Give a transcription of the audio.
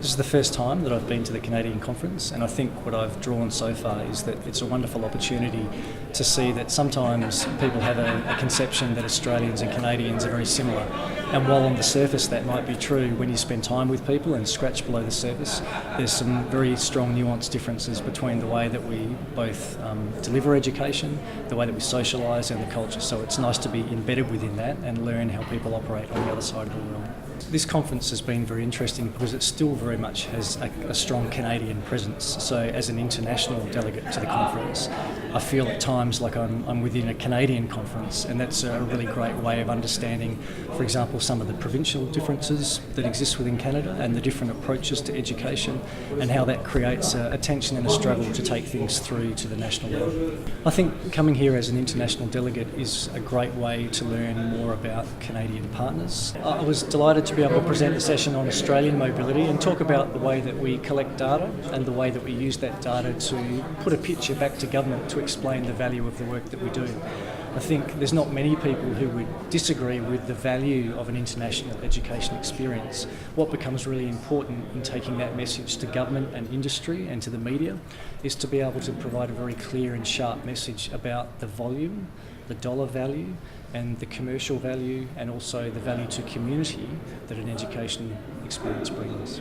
This is the first time that I've been to the Canadian conference, and I think what I've drawn so far is that it's a wonderful opportunity to see that sometimes people have a conception that Australians and Canadians are very similar. And while on the surface that might be true, when you spend time with people and scratch below the surface, there's some very strong nuanced differences between the way that we both deliver education, the way that we socialise, and the culture. So it's nice to be embedded within that and learn how people operate on the other side of the world. This conference has been very interesting because it still very much has a strong Canadian presence. So as an international delegate to the conference, I feel at times like I'm within a Canadian conference, and that's a really great way of understanding, for example, some of the provincial differences that exist within Canada and the different approaches to education and how that creates a tension and a struggle to take things through to the national level. I think coming here as an international delegate is a great way to learn more about Canadian partners. I was delighted to be able to present a session on Australian mobility and talk about the way that we collect data and the way that we use that data to put a picture back to government to explain the value of the work that we do. I think there's not many people who would disagree with the value of an international education experience. What becomes really important in taking that message to government and industry and to the media is to be able to provide a very clear and sharp message about the volume, the dollar value, and the commercial value, and also the value to community that an education experience brings.